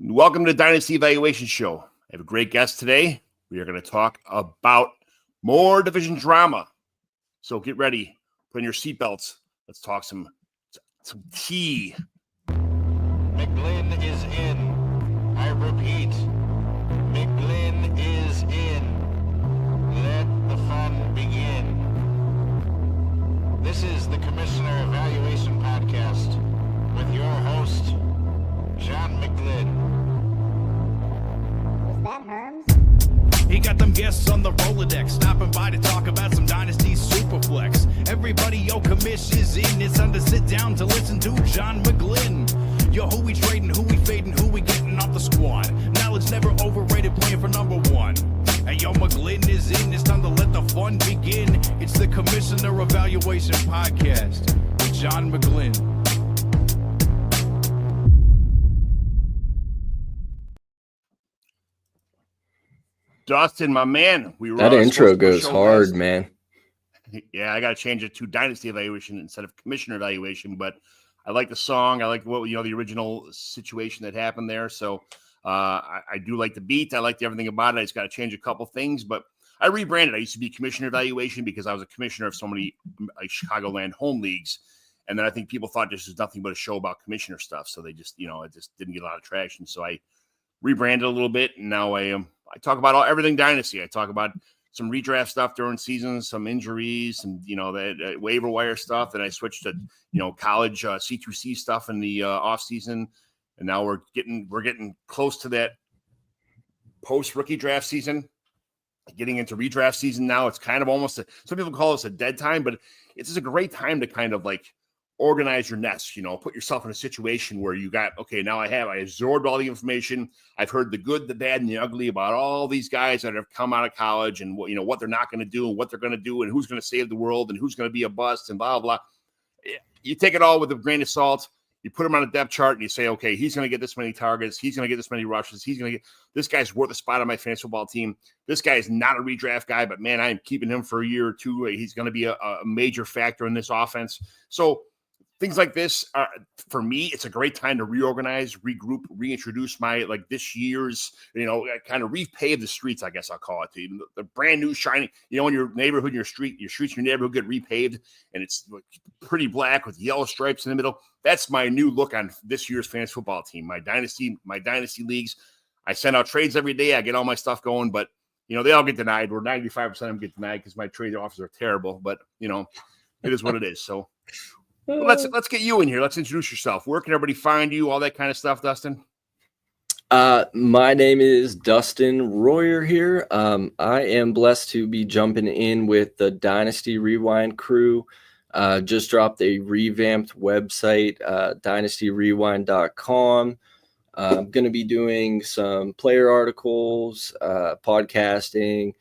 Welcome to the Dynasty Evaluation Show. I have a great guest today. We are going to talk about more division drama. So get ready, put in your seatbelts. Let's talk some tea. McGlynn is in. I repeat, McGlynn is in. Let the fun begin. This is the Commissioner Evaluation Podcast with your host, John McGlynn. Is that Herms? He got them guests on the Rolodex, stopping by to talk about some Dynasty Superflex. Everybody, yo, commish is in. It's time to sit down to listen to John McGlynn. Yo, who we trading, who we fading, who we getting off the squad. Knowledge never overrated, playing for number one. Hey, yo, McGlynn is in. It's time to let the fun begin. It's the Commissioner Evaluation Podcast with John McGlynn. Dustin, my man. That intro goes hard, man. Yeah, I got to change it to Dynasty Evaluation instead of Commissioner Evaluation, but I like the song. I like the original situation that happened there. So I do like the beat. I like everything about it. I just got to change a couple things, but I rebranded. I used to be Commissioner Evaluation because I was a commissioner of so many Chicagoland home leagues. And then I think people thought this was nothing but a show about commissioner stuff. So they just, it just didn't get a lot of traction. So I rebranded a little bit. And now I talk about everything Dynasty. I talk about some redraft stuff during seasons, some injuries, and that waiver wire stuff. Then I switched to college C2C stuff in the off season, and now we're getting close to that post rookie draft season, getting into redraft season now. It's kind of almost some people call this a dead time, but it's just a great time to kind of like organize your nest, put yourself in a situation where you got, okay, now I absorbed all the information. I've heard the good, the bad, and the ugly about all these guys that have come out of college and what they're not going to do and what they're going to do and who's going to save the world and who's going to be a bust and blah, blah, blah. You take it all with a grain of salt. You put him on a depth chart and you say, okay, he's going to get this many targets. He's going to get this many rushes. This guy's worth a spot on my fantasy football team. This guy is not a redraft guy, but man, I'm keeping him for a year or two. He's going to be a major factor in this offense. So things like this are, for me, it's a great time to reorganize, regroup, reintroduce my this year's, kind of repave the streets, I guess I'll call it. The brand new shiny, in your neighborhood, your streets in your neighborhood get repaved and it's pretty black with yellow stripes in the middle. That's my new look on this year's fantasy football team. My dynasty leagues. I send out trades every day. I get all my stuff going, but they all get denied. Or 95% of them get denied because my trade offers are terrible. But it is what it is. So. Well, let's get you in here. Let's introduce yourself. Where can everybody find you? All that kind of stuff, Dustin. My name is Dustin Royer here. I am blessed to be jumping in with the Dynasty Rewind crew. Just dropped a revamped website, dynastyrewind.com. I'm going to be doing some player articles, podcasting,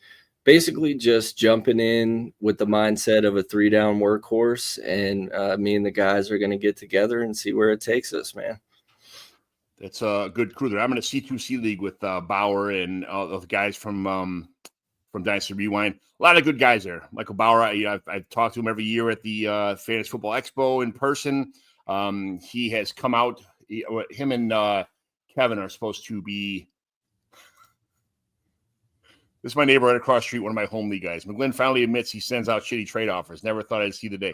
basically just jumping in with the mindset of a 3-down workhorse, and me and the guys are going to get together and see where it takes us, man. That's a good crew there. I'm in a C2C league with Bauer and all the guys from Dynasty Rewind. A lot of good guys there. Michael Bauer, I've talked to him every year at the Fantasy Football Expo in person. He has come out. Him and Kevin are supposed to be. This is my neighbor right across the street, one of my home league guys. McGlynn finally admits he sends out shitty trade offers. Never thought I'd see the day.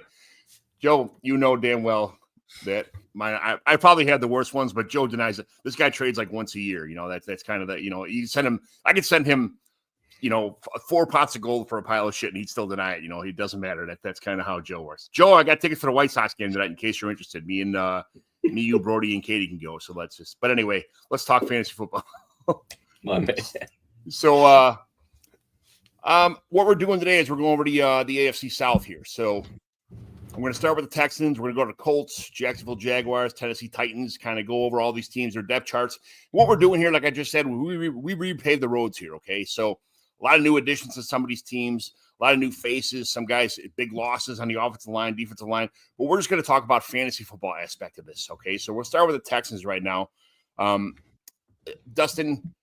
Joe, you know damn well that I probably had the worst ones, but Joe denies it. This guy trades like once a year. That's kind of that. You send him. I could send him, 4 pots of gold for a pile of shit, and he'd still deny it. It doesn't matter. That's kind of how Joe works. Joe, I got tickets for the White Sox game tonight. In case you're interested, me, you, Brody, and Katie can go. So let's just. But anyway, let's talk fantasy football. My man. So. What we're doing today is we're going over the AFC South here. So I'm going to start with the Texans. We're going to go to Colts, Jacksonville Jaguars, Tennessee Titans, kind of go over all these teams, their depth charts. What we're doing here, like I just said, we repave the roads here, okay? So a lot of new additions to some of these teams, a lot of new faces, some guys, big losses on the offensive line, defensive line. But we're just going to talk about fantasy football aspect of this, okay? So we'll start with the Texans right now. Dustin,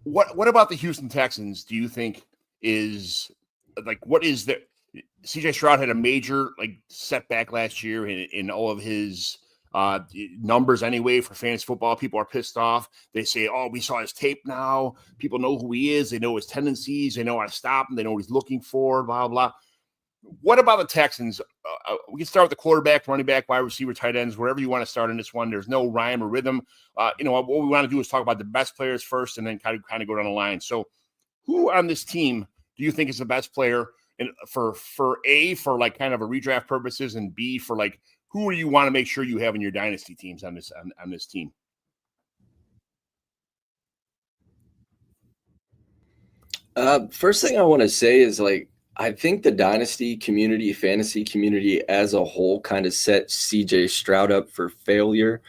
what about the Houston Texans do you think is what is the CJ Stroud had a major setback last year in all of his numbers anyway for fantasy football. People are pissed off. They say, oh, we saw his tape now. People know who he is. They know his tendencies. They know how to stop him. They know what he's looking for, blah, blah. What about the Texans? We can start with the quarterback, running back, wide receiver, tight ends, wherever you want to start in this one. There's no rhyme or rhythm. What we want to do is talk about the best players first and then kind of go down the line. So who on this team do you think is the best player for like kind of a redraft purposes, and B, for like who do you want to make sure you have in your dynasty teams on this team? First thing I want to say is, like, I think the dynasty community, fantasy community as a whole, kind of set CJ Stroud up for failure.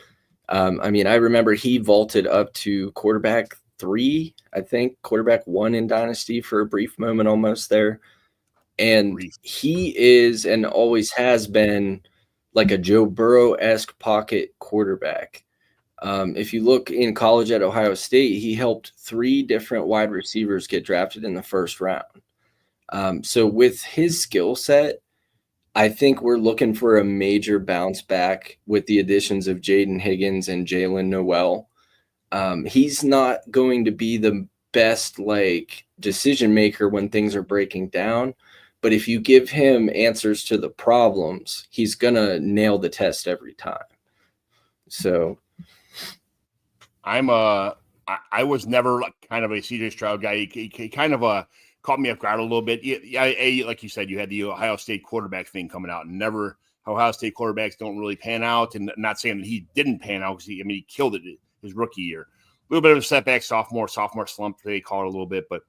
I mean, I remember he vaulted up to quarterback 3, I think, quarterback 1 in dynasty for a brief moment almost there. And he is and always has been like a Joe Burrow-esque pocket quarterback. If you look in college at Ohio State, he helped 3 different wide receivers get drafted in the first round. So with his skill set, I think we're looking for a major bounce back with the additions of Jaden Higgins and Jalen Noel. He's not going to be the best like decision maker when things are breaking down, but if you give him answers to the problems, he's gonna nail the test every time. So I was never like kind of a CJ Stroud guy. He kind of caught me off guard a little bit. Yeah, like you said, you had the Ohio State quarterback thing coming out, and never Ohio State quarterbacks don't really pan out. And not saying that he didn't pan out, because he killed it his rookie year. A little bit of a setback, sophomore slump, they call it a little bit. But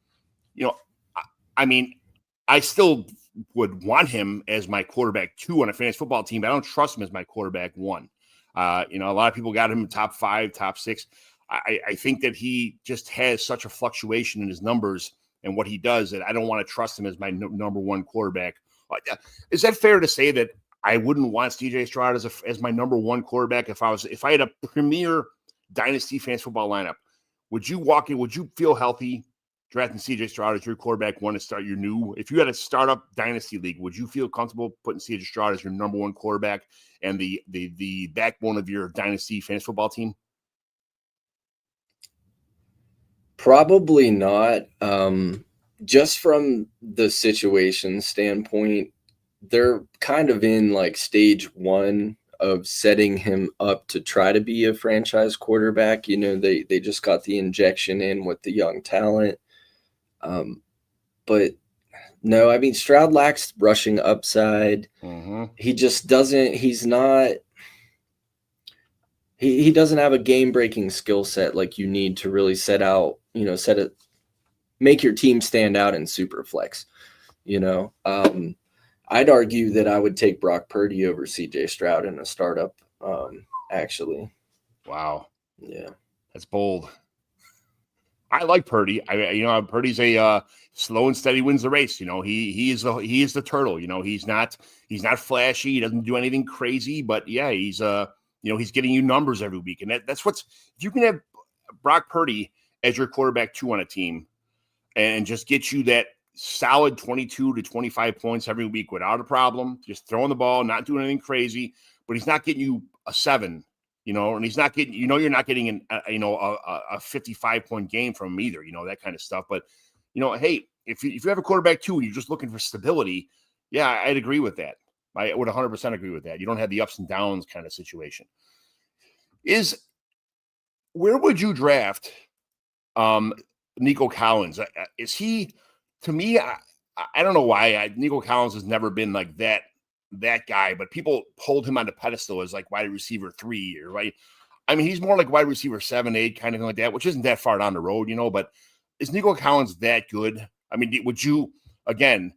I still would want him as my quarterback 2 on a fantasy football team. But I don't trust him as my quarterback 1. A lot of people got him in top 5, top 6. I think that he just has such a fluctuation in his numbers and what he does that I don't want to trust him as my number 1 quarterback. Is that fair to say that I wouldn't want CJ Stroud as my number 1 quarterback if I had a premier dynasty fantasy football lineup? Would you feel healthy drafting CJ Stroud as your quarterback 1 to start your new? If you had a startup dynasty league, would you feel comfortable putting CJ Stroud as your number 1 quarterback and the backbone of your dynasty fantasy football team? Probably not. Just from the situation standpoint, they're kind of in like stage 1 of setting him up to try to be a franchise quarterback. They just got the injection in with the young talent. But no, I mean, Stroud lacks rushing upside. Mm-hmm. He just doesn't, he doesn't have a game-breaking skill set like you need to really make your team stand out in Superflex. I'd argue that I would take Brock Purdy over CJ Stroud in a startup, actually. Wow. Yeah. That's bold. I like Purdy. Purdy's a slow and steady wins the race. He is the turtle. He's not flashy. He doesn't do anything crazy, but yeah, he's getting you numbers every week. And that's if you can have Brock Purdy as your quarterback 2 on a team and just get you that solid 22 to 25 points every week without a problem, just throwing the ball, not doing anything crazy, but he's not getting you a 7, and he's not getting, you're not getting a 55-point game from him either, that kind of stuff. But, hey, if you have a quarterback 2 and you're just looking for stability, yeah, I'd agree with that. I would 100% agree with that. You don't have the ups and downs kind of situation. Where would you draft Nico Collins? Is he, to me, I don't know why Nico Collins has never been like that guy, but people hold him on the pedestal as like wide receiver 3, or right. I mean, he's more like wide receiver 7, 8, kind of thing like that, which isn't that far down the road, but is Nico Collins that good? I mean, would you, again,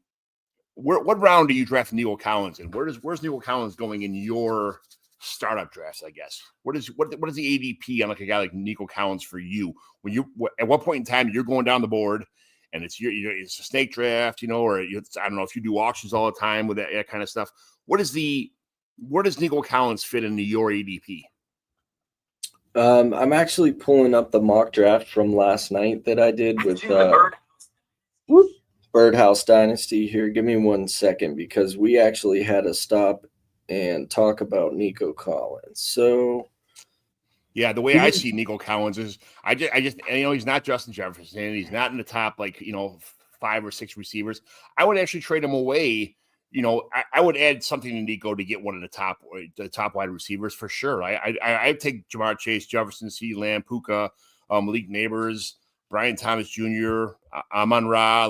what round do you draft Nico Collins in? Where's Nico Collins going in your startup drafts, I guess? What is the ADP on like a guy like Nico Collins for you? At what point in time you're going down the board and it's a snake draft, or I don't know if you do auctions all the time with that kind of stuff. Where does Nico Collins fit into your ADP? I'm actually pulling up the mock draft from last night that I did with Birdhouse Dynasty here. Give me 1 second, because we actually had a stop and talk about Nico Collins. So, yeah, the way I see Nico Collins is I just he's not Justin Jefferson. He's not in the top 5 or 6 receivers. I would actually trade him away. I would add something to Nico to get one of the top wide receivers for sure. I'd take Jamar Chase, Jefferson, CeeDee Lamb, Puka, Malik Neighbors, Brian Thomas Jr., Amon Ra.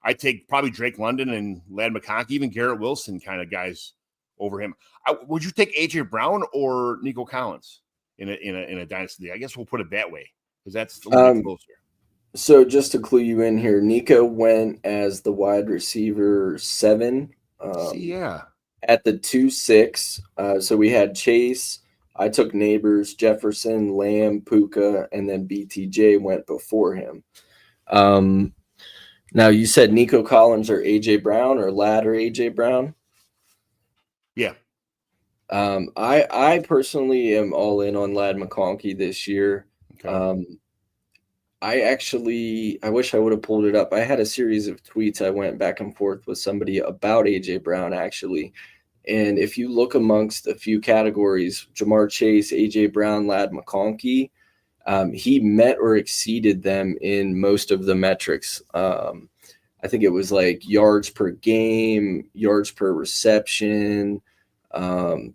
I take probably Drake London and Ladd McConkey, even Garrett Wilson kind of guys over him. Would you take AJ Brown or Nico Collins in a dynasty league? I guess we'll put it that way because that's a little bit closer. So just to clue you in here, Nico went as the wide receiver 7. At the 2-6. So we had Chase. I took Neighbors, Jefferson, Lamb, Puka, and then BTJ went before him. Now you said Nico Collins or AJ Brown or Ladd or AJ Brown? Yeah. I personally am all in on Ladd McConkey this year. Okay. I wish I would have pulled it up. I had a series of tweets. I went back and forth with somebody about AJ Brown, actually. And if you look amongst a few categories, Jamar Chase, AJ Brown, Ladd McConkey, he met or exceeded them in most of the metrics. I think it was like yards per game, yards per reception,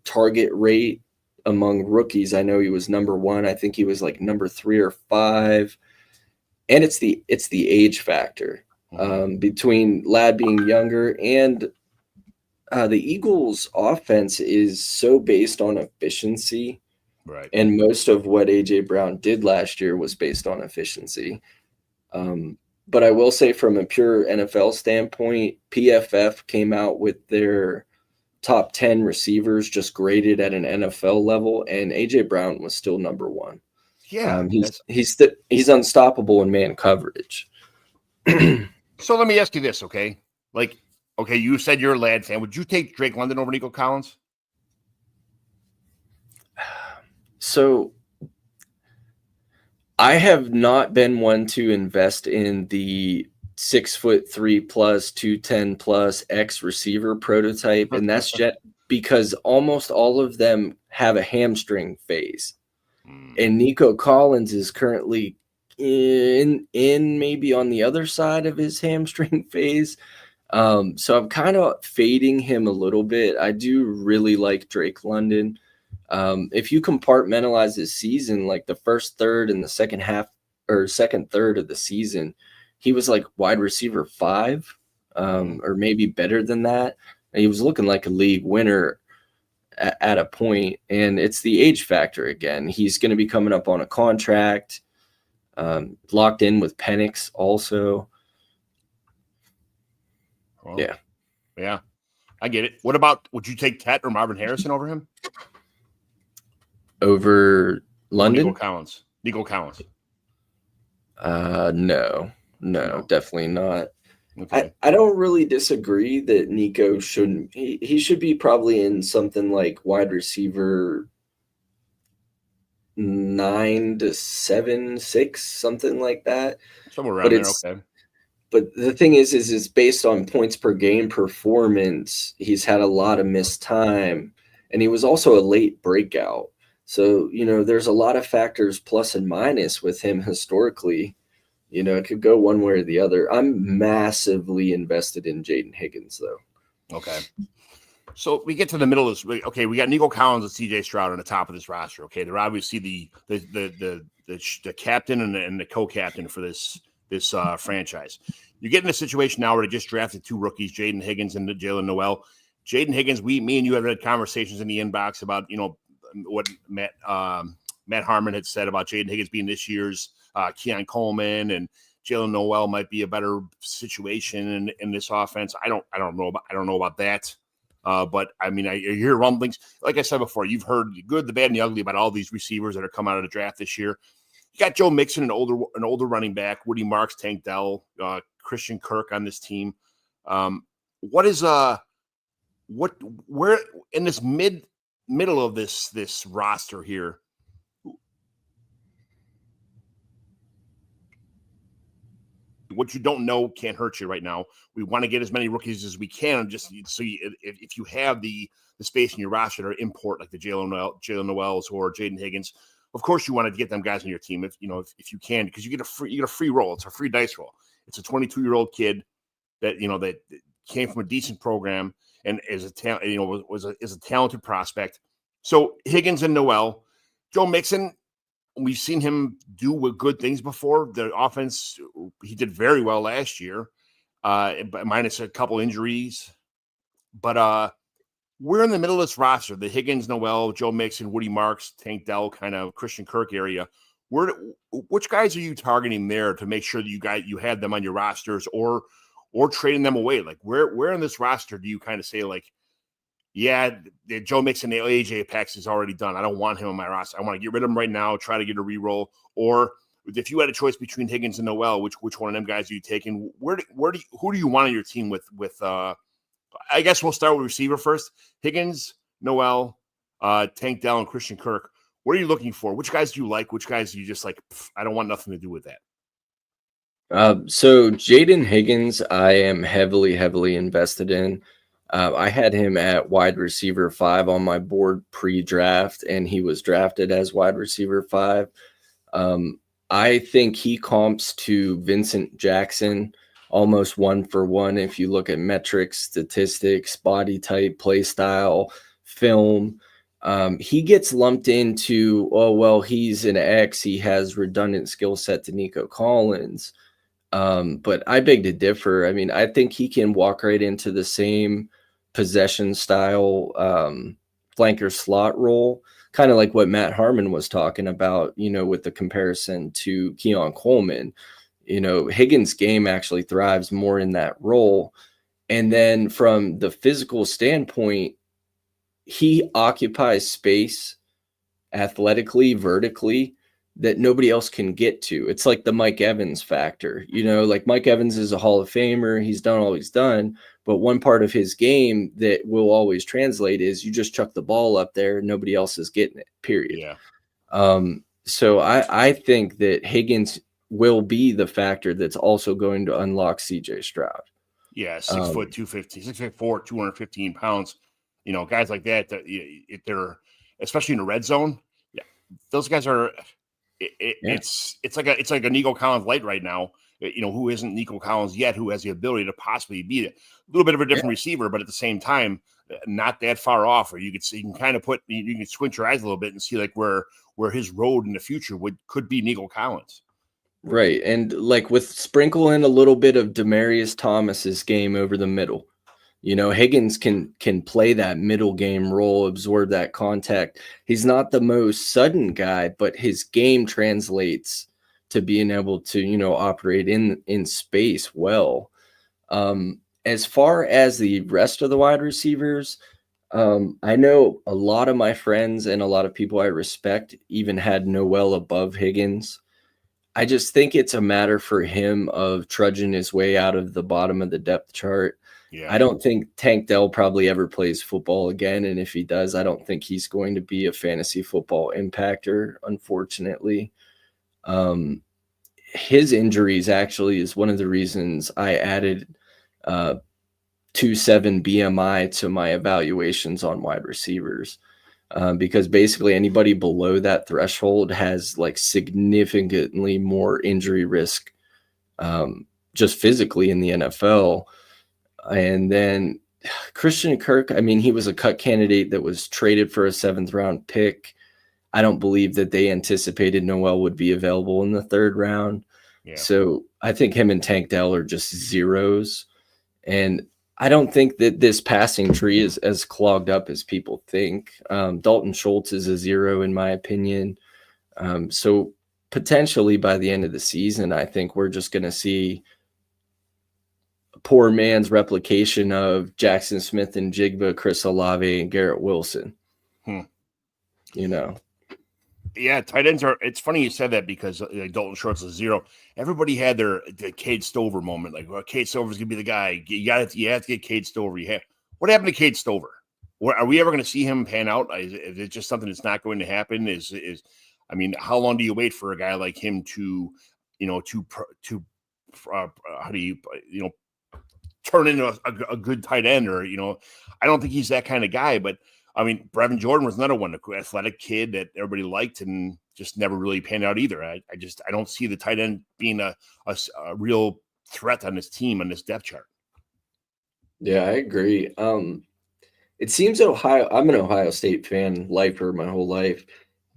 target rate among rookies. I know he was number 1. I think he was like number 3 or 5. And it's the age factor between Ladd being younger and the Eagles' offense is so based on efficiency. Right. And most of what AJ Brown did last year was based on efficiency. But I will say from a pure NFL standpoint, PFF came out with their top 10 receivers just graded at an NFL level, and AJ Brown was still number 1. Yeah, he's unstoppable in man coverage. So let me ask you this, okay? You said you're a Ladd fan. Would you take Drake London over Nico Collins? So I have not been one to invest in the 6'3+, 210+ X receiver prototype, and that's just because almost all of them have a hamstring phase. And Nico Collins is currently in maybe on the other side of his hamstring phase. So I'm kind of fading him a little bit. I do really like Drake London. If you compartmentalize his season, like the first third and the second third of the season, he was like wide receiver 5, or maybe better than that. And he was looking like a league winner at a point, and it's the age factor again. He's going to be coming up on a contract, locked in with Penix also. Well, yeah, I get it. What about, would you take Tet or Marvin Harrison over him? Over London? Nico Collins. No, definitely not. Okay. I don't really disagree that Nico shouldn't. He should be probably in something like wide receiver 9 to 7, 6, something like that. Somewhere around there, okay. But the thing is it's based on points per game performance. He's had a lot of missed time, and he was also a late breakout. So, there's a lot of factors plus and minus with him historically. It could go one way or the other. I'm massively invested in Jaden Higgins, though. Okay. So we get to the middle of this. Okay, we got Nico Collins and CJ Stroud on the top of this roster. Okay, they're obviously the captain and the co-captain for this franchise. You get in a situation now where they just drafted 2 rookies, Jaden Higgins and Jalen Noel. Jaden Higgins, me and you have had conversations in the inbox about what Matt Harmon had said about Jaden Higgins being this year's Keon Coleman, and Jalen Noel might be a better situation in this offense. I don't know about that. But I mean, I hear rumblings. Like I said before, you've heard the good, the bad, and the ugly about all these receivers that are coming out of the draft this year. You got Joe Mixon, an older running back, Woody Marks, Tank Dell, Christian Kirk on this team. Where in this middle of this roster here? what you don't know can't hurt you right now. We want to get as many rookies as we can, just so if you have the space in your roster to import like the Jalen Noels or Jaden Higgins, of course you want to get them guys on your team if you can, because you get a free roll. It's a free dice roll. It's a 22-year-old kid that that came from a decent program and is a talented prospect. So Higgins and Noel, Joe Mixon, we've seen him do good things before. The offense, he did very well last year, but minus a couple injuries. But we're in the middle of this roster, the Higgins, Noel, Joe Mixon, Woody Marks, Tank Dell, kind of Christian Kirk area. Which guys are you targeting there to make sure that you have them on your rosters or trading them away? Like where in this roster do you kind of say like, yeah, the Joe Mixon, the AJ Pex is already done. I don't want him on my roster. I want to get rid of him right now, try to get a reroll. Or if you had a choice between Higgins and Noel, which one of them guys are you taking? Who do you want on your team with I guess we'll start with receiver first. Higgins, Noel, Tank Dell, and Christian Kirk. What are you looking for? Which guys do you like? Which guys do you just like, I don't want nothing to do with that? So Jaden Higgins, I am heavily invested in. I had him at wide receiver 5 on my board pre-draft, and he was drafted as wide receiver 5. I think he comps to Vincent Jackson almost 1-for-1 if you look at metrics, statistics, body type, play style, film. He gets lumped into, oh, well, he's an X. He has redundant skill set to Nico Collins. But I beg to differ. I mean, I think he can walk right into the same possession style flanker slot role, kind of like what Matt Harmon was talking about, with the comparison to Keon Coleman. Higgins' game actually thrives more in that role. And then from the physical standpoint, he occupies space athletically, vertically, that nobody else can get to. It's like the Mike Evans factor. Like Mike Evans is a Hall of Famer. He's done all he's done. But one part of his game that will always translate is you just chuck the ball up there and nobody else is getting it, period. Yeah. So I think that Higgins will be the factor that's also going to unlock CJ Stroud. Yeah, 6 foot 250, 6'4", 215 pounds. Guys like that, if they're especially in the red zone, yeah, those guys are. It's like a Nico Collins light right now. Who isn't Nico Collins yet? Who has the ability to possibly be a little bit of a different receiver, but at the same time, not that far off. Or you can kind of you can squint your eyes a little bit and see like where his road in the future could be Nico Collins. Right, and like with sprinkle in a little bit of Demaryius Thomas's game over the middle. Higgins can play that middle game role, absorb that contact. He's not the most sudden guy, but his game translates to being able to, operate in space well. As far as the rest of the wide receivers, I know a lot of my friends and a lot of people I respect even had Noel above Higgins. I just think it's a matter for him of trudging his way out of the bottom of the depth chart. Yeah. I don't think Tank Dell probably ever plays football again. And if he does, I don't think he's going to be a fantasy football impactor, unfortunately. His injuries actually is one of the reasons I added 2.7 BMI to my evaluations on wide receivers. Because basically anybody below that threshold has like significantly more injury risk just physically in the NFL. And then Christian Kirk, I mean, he was a cut candidate that was traded for a 7th round pick. I don't believe that they anticipated Noel would be available in the 3rd round. Yeah. So I think him and Tank Dell are just zeros. And I don't think that this passing tree is as clogged up as people think. Dalton Schultz is a 0 in my opinion. So potentially by the end of the season, I think we're just going to see a poor man's replication of Jackson Smith and Jigba, Chris Olave, and Garrett Wilson. Yeah, tight ends are. It's funny you said that because Dalton Schultz is 0. Everybody had their Cade Stover moment. Like, well, Cade Stover's gonna be the guy. You have to get Cade Stover. What happened to Cade Stover? Are we ever going to see him pan out? Is it just something that's not going to happen? I mean, how long do you wait for a guy like him to how do you turn into a good tight end, or I don't think he's that kind of guy. But I mean, Brevin Jordan was another one, an athletic kid that everybody liked and just never really panned out either. I don't see the tight end being a real threat on this team, on this depth chart. Yeah, I agree. It seems I'm an Ohio State fan, lifer my whole life,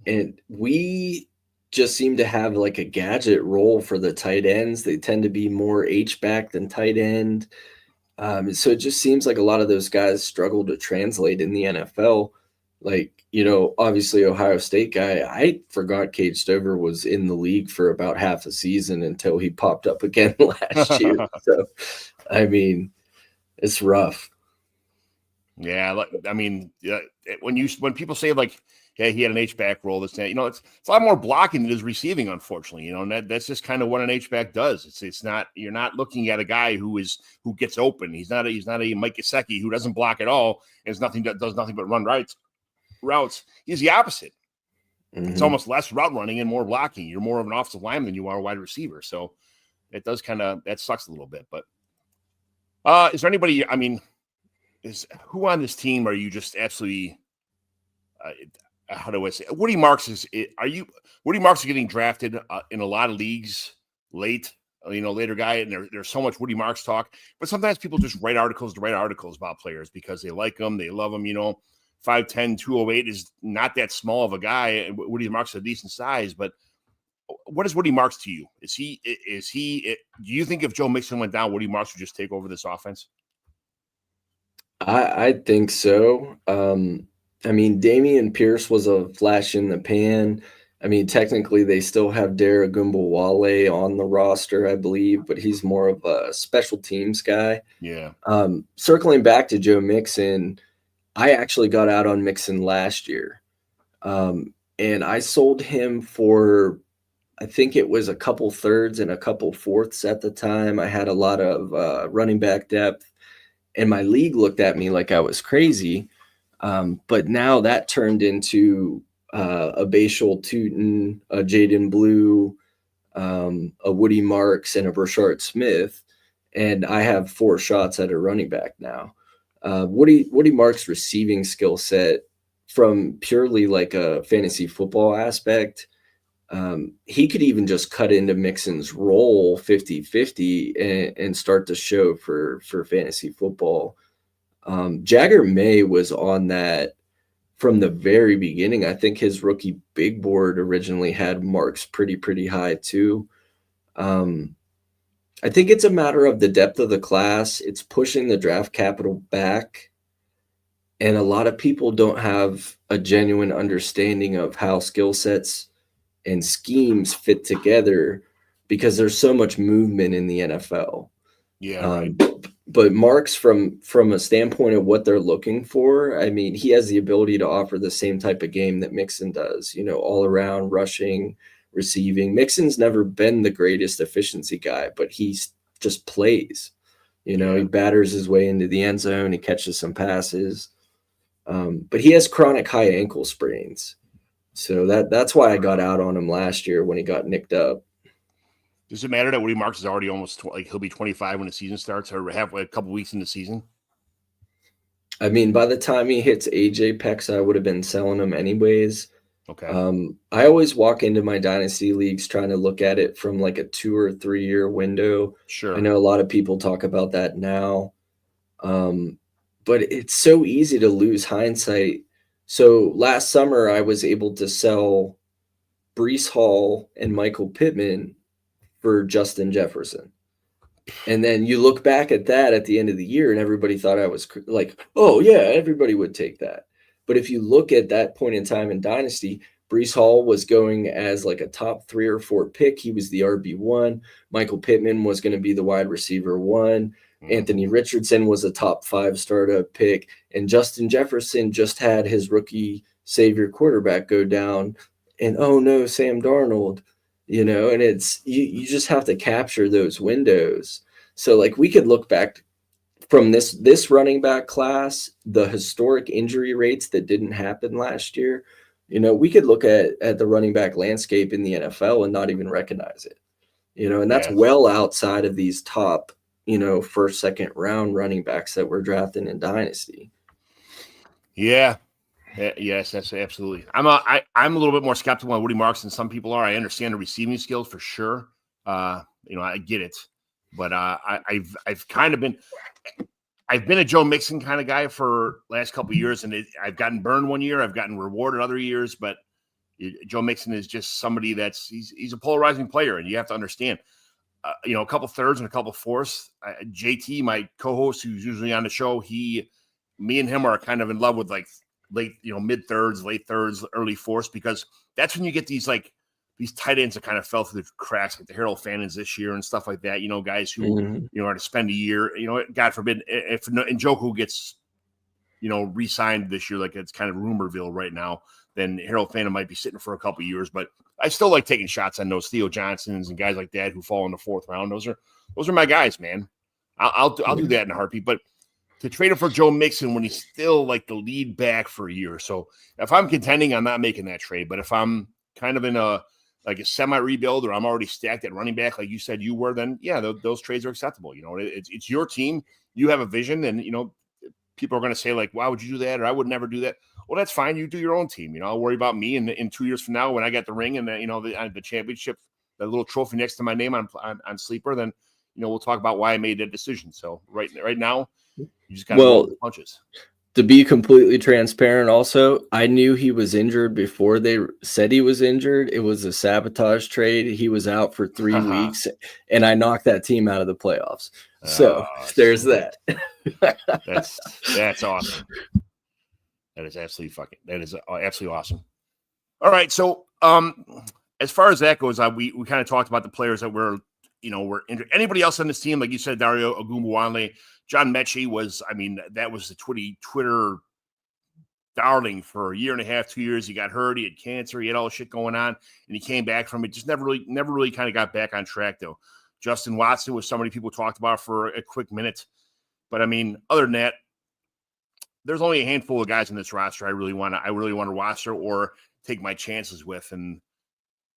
and we just seem to have like a gadget role for the tight ends. They tend to be more H-back than tight end. So it just seems like a lot of those guys struggle to translate in the NFL. Like, obviously Ohio State guy, I forgot Cade Stover was in the league for about half a season until he popped up again last year. So, I mean, it's rough. Yeah, I mean, when people say like, yeah, he had an H-back role, it's a lot more blocking than his receiving, unfortunately. And that's just kind of what an H-back does. It's not, you're not looking at a guy who gets open. He's not a Mike Gesicki who doesn't block at all and does nothing but run routes. He's the opposite. Mm-hmm. It's almost less route running and more blocking. You're more of an offensive lineman than you are a wide receiver. So it does that sucks a little bit. But is there anybody? I mean, who on this team are you just absolutely? How do I say? Woody Marks Woody Marks is getting drafted in a lot of leagues late. Later guy, and there's so much Woody Marks talk. But sometimes people just write articles about players because they like them, they love them. 5'10", 208 is not that small of a guy. Woody Marks is a decent size, but what is Woody Marks to you? Is he? Do you think if Joe Mixon went down, Woody Marks would just take over this offense? I think so. I mean, Damian Pierce was a flash in the pan. I mean, technically they still have Dare Ogunbowale on the roster, I believe, but he's more of a special teams guy. Yeah. Circling back to Joe Mixon, I actually got out on Mixon last year. And I sold him for, I think it was a couple thirds and a couple fourths at the time. I had a lot of running back depth, and my league looked at me like I was crazy. But now that turned into a Bashal Tootin, a Jaden Blue, a Woody Marks, and a Brashard Smith. And I have 4 shots at a running back now. Woody Marks' receiving skill set, from purely like a fantasy football aspect, he could even just cut into Mixon's role 50-50 and start to show for fantasy football. Jagger May was on that from the very beginning. I think his rookie big board originally had Marks pretty high too. I think it's a matter of the depth of the class. It's pushing the draft capital back. And a lot of people don't have a genuine understanding of how skill sets and schemes fit together because there's so much movement in the NFL. Yeah. Right. But Marks, from a standpoint of what they're looking for, I mean, he has the ability to offer the same type of game that Mixon does, all around rushing, receiving. Mixon's never been the greatest efficiency guy, but he just plays. He batters his way into the end zone. He catches some passes. But he has chronic high ankle sprains. So that's why I got out on him last year when he got nicked up. Does it matter that Woody Marks is already almost he'll be 25 when the season starts, or halfway a couple weeks in the season? I mean, by the time he hits AJ Pex, I would have been selling him anyways. Okay. I always walk into my dynasty leagues trying to look at it from like a 2 or 3 year window. Sure. I know a lot of people talk about that now. But it's so easy to lose hindsight. So last summer, I was able to sell Breece Hall and Michael Pittman for Justin Jefferson. And then you look back at that at the end of the year, and everybody thought I was like, oh, yeah, everybody would take that. But if you look at that point in time in Dynasty, Breece Hall was going as like a top 3 or 4 pick. He was the RB1. Michael Pittman was going to be the wide receiver 1. Anthony Richardson was a top 5 startup pick. And Justin Jefferson just had his rookie savior quarterback go down. And, oh, no, Sam Darnold, and it's you just have to capture those windows. So, like, we could look back from this running back class, the historic injury rates that didn't happen last year. We could look at the running back landscape in the NFL and not even recognize it. and that's well outside of these top, first, second round running backs that we're drafting in Dynasty. Yeah. Yes, that's absolutely. I'm a little bit more skeptical on Woody Marks than some people are. I understand the receiving skills for sure. I get it, but I've kind of been. I've been a Joe Mixon kind of guy for last couple of years, and I've gotten burned one year. I've gotten rewarded other years, but Joe Mixon is just somebody he's a polarizing player, and you have to understand. A couple thirds and a couple fourths. JT, my co-host, who's usually on the show, me and him are kind of in love with like late, mid thirds, late thirds, early fourths, because that's when you get these tight ends that kind of fell through the cracks, like the Harold Fannons this year and stuff like that. Guys who are to spend a year. God forbid if Njoku gets re-signed this year, like it's kind of rumorville right now, then Harold Fannin might be sitting for a couple of years. But I still like taking shots on those Theo Johnsons and guys like that who fall in the fourth round. Those are my guys, man. I'll do that in a heartbeat. But to trade him for Joe Mixon when he's still like the lead back for a year. So if I'm contending, I'm not making that trade. But if I'm kind of in a semi-rebuild, or I'm already stacked at running back, like you said you were, then yeah, those trades are acceptable. It's your team. You have a vision, and people are going to say like, why would you do that? Or I would never do that. Well, that's fine. You do your own team. I'll worry about me in 2 years from now when I got the ring and the championship, the little trophy next to my name on Sleeper. Then we'll talk about why I made that decision. So right now, you just got to roll the punches. To be completely transparent, also, I knew he was injured before they said he was injured. It was a sabotage trade. He was out for 3 weeks, and I knocked that team out of the playoffs. So there's that. That's awesome. That is absolutely awesome. All right, so as far as that goes, we kind of talked about the players that were injured. Anybody else on this team, like you said, Dario Ogumbuwanle, John Mechie that was the Twitter darling for a year and a half, 2 years. He got hurt. He had cancer. He had all the shit going on, and he came back from it. Just never really kind of got back on track, though. Justin Watson was somebody people talked about for a quick minute. But, other than that, there's only a handful of guys in this roster I really want to roster or take my chances with. And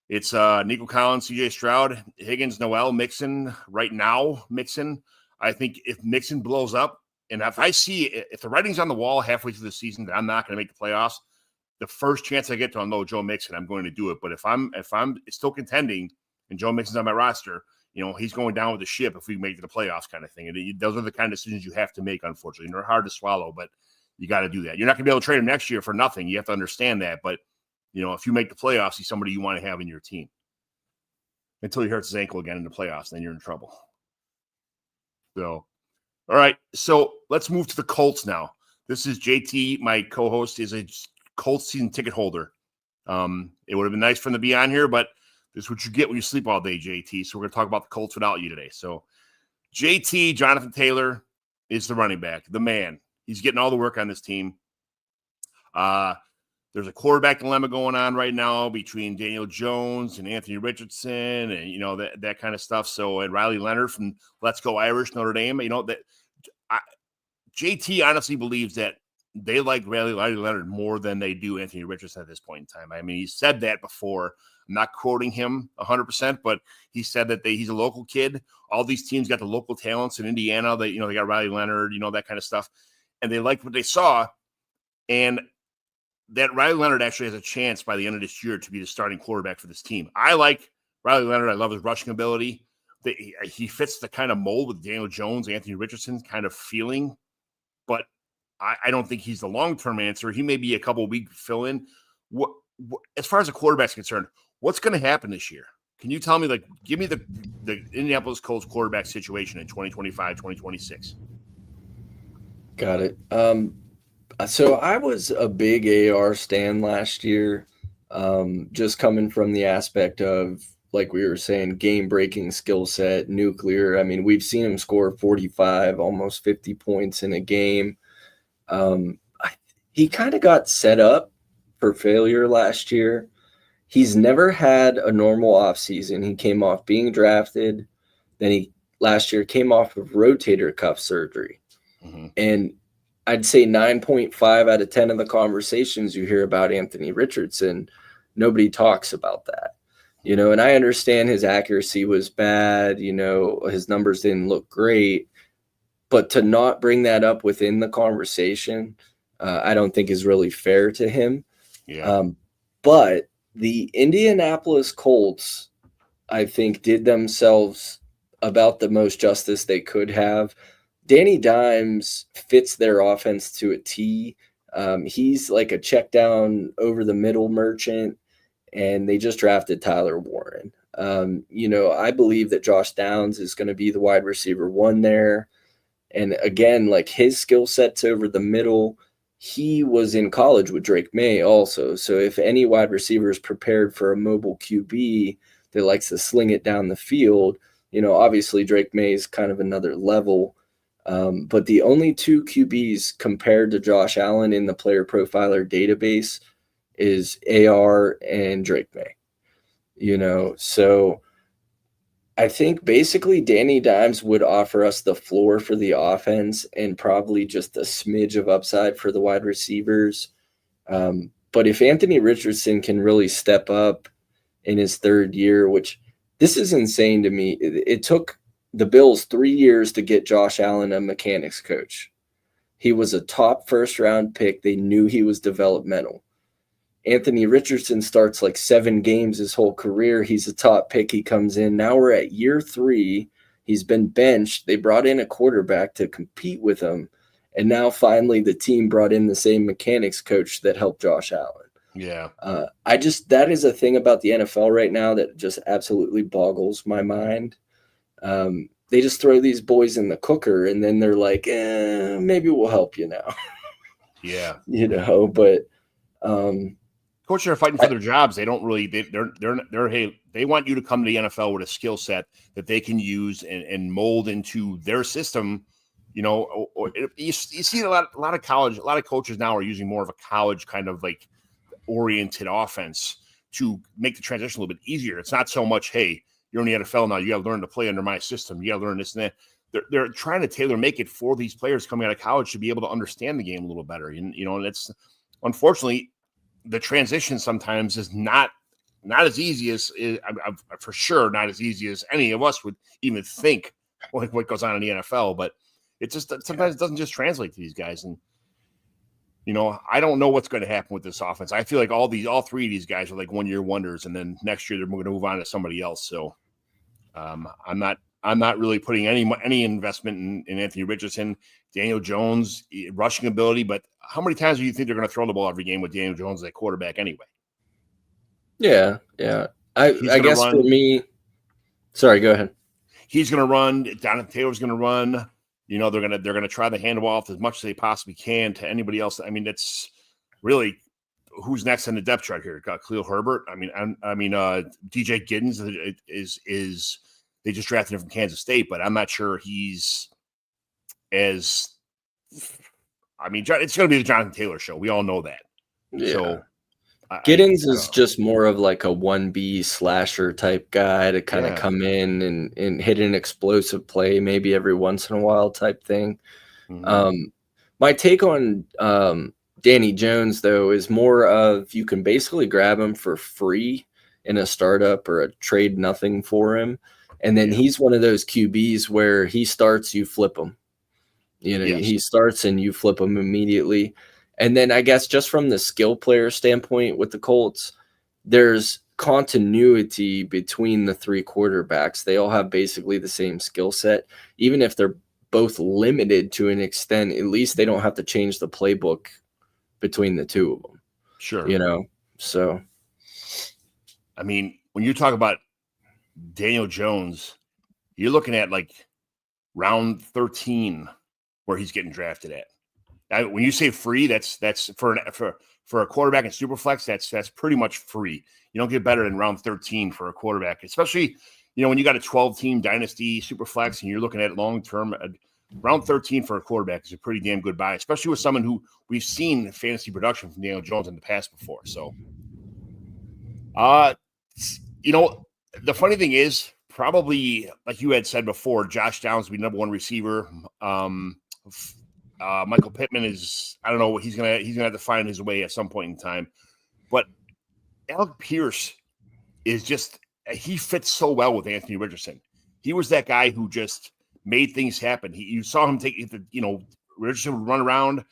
it's Nico Collins, CJ Stroud, Higgins, Noel, Mixon. Right now, Mixon. I think if Mixon blows up, and if the writing's on the wall halfway through the season that I'm not going to make the playoffs, the first chance I get to unload Joe Mixon, I'm going to do it. But if I'm still contending and Joe Mixon's on my roster, he's going down with the ship if we make it to the playoffs kind of thing. And those are the kind of decisions you have to make, unfortunately. They're hard to swallow, but you got to do that. You're not going to be able to trade him next year for nothing. You have to understand that. But, if you make the playoffs, he's somebody you want to have in your team. Until he hurts his ankle again in the playoffs, then you're in trouble. So, all right. So let's move to the Colts now. This is JT, my co-host, is a Colts season ticket holder. It would have been nice for him to be on here, but this is what you get when you sleep all day, JT. So we're going to talk about the Colts without you today. So JT, Jonathan Taylor, is the running back, the man. He's getting all the work on this team. There's a quarterback dilemma going on right now between Daniel Jones and Anthony Richardson and, that kind of stuff. So, and Riley Leonard from Let's Go Irish, Notre Dame, JT honestly believes that they like Riley Leonard more than they do Anthony Richardson at this point in time. He said that before. I'm not quoting him 100%, but he said that he's a local kid. All these teams got the local talents in Indiana. They got Riley Leonard, that kind of stuff. And they liked what they saw. And that Riley Leonard actually has a chance by the end of this year to be the starting quarterback for this team. I like Riley Leonard. I love his rushing ability. He fits the kind of mold with Daniel Jones, Anthony Richardson kind of feeling, but I don't think he's the long-term answer. He may be a couple week fill-in. What, as far as the quarterback's concerned, what's going to happen this year? Can you tell me, give me the Indianapolis Colts quarterback situation in 2025, 2026? Got it. So I was a big AR stan last year, just coming from the aspect of, like we were saying, game-breaking skill set, nuclear. We've seen him score 45, almost 50 points in a game. He kind of got set up for failure last year. He's never had a normal offseason. He came off being drafted. Then he last year came off of rotator cuff surgery. Mm-hmm. And I'd say 9.5 out of 10 of the conversations you hear about Anthony Richardson, nobody talks about that. And I understand his accuracy was bad, his numbers didn't look great, but to not bring that up within the conversation, I don't think is really fair to him. Yeah. But the Indianapolis Colts, I think, did themselves about the most justice they could have. Danny Dimes fits their offense to a T. He's like a check down over the middle merchant, and they just drafted Tyler Warren. I believe that Josh Downs is going to be the wide receiver 1 there. And again, like his skill set's over the middle. He was in college with Drake May also. So if any wide receiver is prepared for a mobile QB that likes to sling it down the field, obviously Drake May is kind of another level. But the only 2 QBs compared to Josh Allen in the player profiler database is AR and Drake May, so I think basically Danny Dimes would offer us the floor for the offense and probably just a smidge of upside for the wide receivers. But if Anthony Richardson can really step up in his 3rd year, which this is insane to me. It took the Bills 3 years to get Josh Allen a mechanics coach. He was a top 1st-round pick. They knew he was developmental. Anthony Richardson starts like 7 games his whole career. He's a top pick. He comes in. Now we're at year 3. He's been benched. They brought in a quarterback to compete with him. And now finally the team brought in the same mechanics coach that helped Josh Allen. Yeah. That is a thing about the NFL right now that just absolutely boggles my mind. They just throw these boys in the cooker and then they're like, maybe we'll help you now. Yeah. But coaches are fighting for their jobs. They don't really. They want you to come to the NFL with a skill set that they can use and mold into their system. You see a lot of coaches now are using more of a college kind of like oriented offense to make the transition a little bit easier. It's not so much, hey, you're in the NFL now, you got to learn to play under my system. You got to learn this and that. They're trying to tailor make it for these players coming out of college to be able to understand the game a little better. And it's unfortunately. The transition sometimes is not as easy as for sure not as easy as any of us would even think like what goes on in the NFL, but it just sometimes it doesn't just translate to these guys. And I don't know what's going to happen with this offense. I feel like all 3 of these guys are like 1-year wonders, and then next year they're going to move on to somebody else. So I'm not really putting any investment in Anthony Richardson, Daniel Jones, rushing ability. But how many times do you think they're going to throw the ball every game with Daniel Jones as a quarterback anyway? Yeah. I guess for me, sorry, go ahead. He's going to run. Jonathan Taylor's going to run. They're going to try to hand the ball off as much as they possibly can to anybody else. I mean, it's really who's next on the depth chart here. Got Khalil Herbert. DJ Giddens is they just drafted him from Kansas State, but I'm not sure he's as. It's going to be the Jonathan Taylor show. We all know that. Yeah. So Giddens is just more of like a 1B slasher type guy to kind of come in and hit an explosive play maybe every once in a while type thing. Mm-hmm. My take on Danny Jones, though, is more of you can basically grab him for free in a startup or a trade nothing for him. And then he's one of those QBs where he starts, you flip him. He starts and you flip him immediately. And then I guess just from the skill player standpoint with the Colts, there's continuity between the 3 quarterbacks. They all have basically the same skill set. Even if they're both limited to an extent, at least they don't have to change the playbook between the 2 of them. Sure. So. When you talk about Daniel Jones, you're looking at like round 13 where he's getting drafted at. When you say free, that's for a quarterback in Superflex, that's pretty much free. You don't get better than round 13 for a quarterback, especially when you got a 12-team Dynasty Superflex and you're looking at long term. Round 13 for a quarterback is a pretty damn good buy, especially with someone who we've seen fantasy production from Daniel Jones in the past before. So, the funny thing is, probably like you had said before, Josh Downs will be number 1 receiver. Michael Pittman is, I don't know, he's gonna have to find his way at some point in time. But Alec Pierce is just he fits so well with Anthony Richardson. He was that guy who just made things happen. You saw him take the, Richardson would run around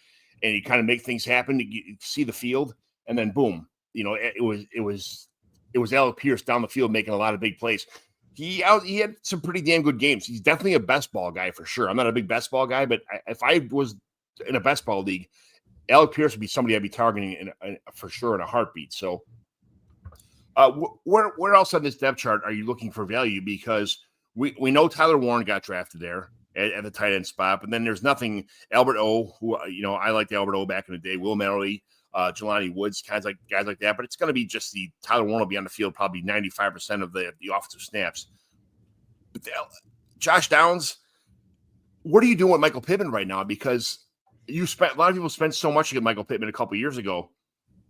and he kind of make things happen. You see the field, and then boom, it was Alec Pierce down the field making a lot of big plays. He had some pretty damn good games. He's definitely a best ball guy for sure. I'm not a big best ball guy, but if I was in a best ball league, Alec Pierce would be somebody I'd be targeting for sure in a heartbeat. So where else on this depth chart are you looking for value? Because we know Tyler Warren got drafted there at the tight end spot, but then there's nothing. Albert O, who I liked Albert O back in the day. Will Mallory, Jelani Woods, guys like that. But it's going to be just the Tyler Warren will be on the field probably 95% of the offensive snaps. But Josh Downs, what are you doing with Michael Pittman right now? Because a lot of people spent so much to get Michael Pittman a couple of years ago,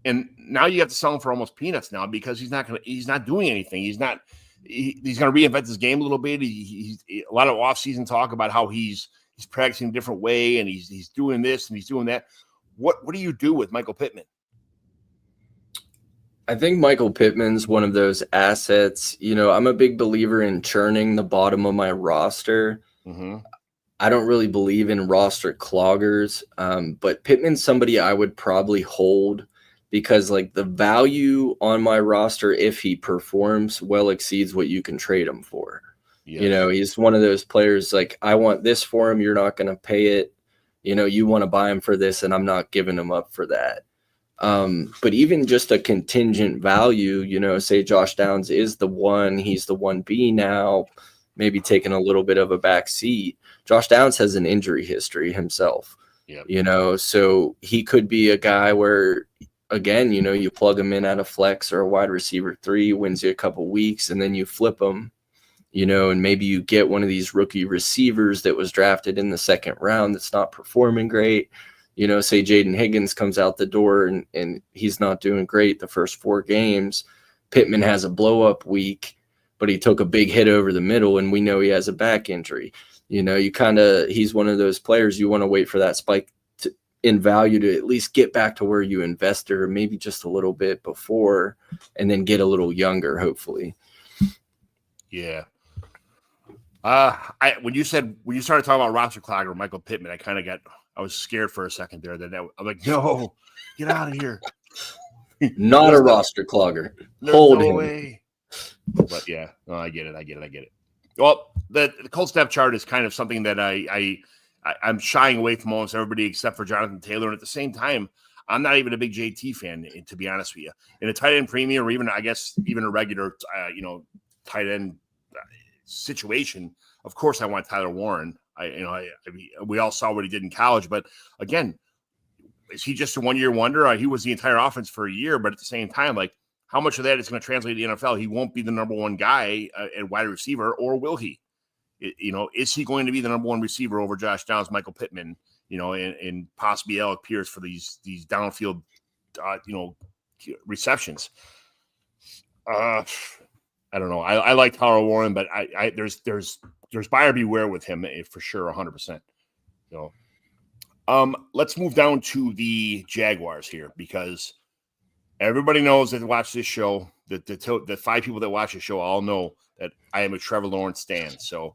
and now you have to sell him for almost peanuts now because he's not doing anything. He's going to reinvent his game a little bit. He's a lot of offseason talk about how he's practicing a different way and he's doing this and he's doing that. What do you do with Michael Pittman? I think Michael Pittman's one of those assets. I'm a big believer in churning the bottom of my roster. Mm-hmm. I don't really believe in roster cloggers, but Pittman's somebody I would probably hold because the value on my roster, if he performs, well exceeds what you can trade him for. Yes. He's one of those players I want this for him. You're not going to pay it. You want to buy him for this and I'm not giving him up for that. But even just a contingent value, say Josh Downs is the one, he's the 1B now, maybe taking a little bit of a back seat. Josh Downs has an injury history himself, yep. So he could be a guy where, again, you plug him in at a flex or a wide receiver 3, wins you a couple weeks, and then you flip him, and maybe you get one of these rookie receivers that was drafted in the second round that's not performing great. Say Jaden Higgins comes out the door and he's not doing great the first 4 games. Pittman has a blow-up week, but he took a big hit over the middle, and we know he has a back injury. He's one of those players you want to wait for that spike in value to at least get back to where you invested, or maybe just a little bit before, and then get a little younger, hopefully. Yeah. When you started talking about roster clogger, Michael Pittman, I was scared for a second there. I'm like, no, get out of here. Not a roster clogger. Hold him. Way. But yeah, no, I get it. Well, the Colts depth chart is kind of something that I'm shying away from almost everybody except for Jonathan Taylor. And at the same time, I'm not even a big JT fan, to be honest with you. In a tight end premium, or even a regular, tight end situation, of course I want Tyler Warren. We all saw what he did in college, but again, is he just a 1-year wonder? He was the entire offense for a year, but at the same time, how much of that is going to translate to the NFL? He won't be the number one guy at wide receiver, or will he? Is he going to be the number one receiver over Josh Downs, Michael Pittman, and possibly Alec Pierce for these downfield, receptions? I don't know. I like Tyler Warren, but there's buyer beware with him for sure, 100%. Let's move down to the Jaguars here, because everybody knows that watch this show, the 5 people that watch the show all know that I am a Trevor Lawrence stan. So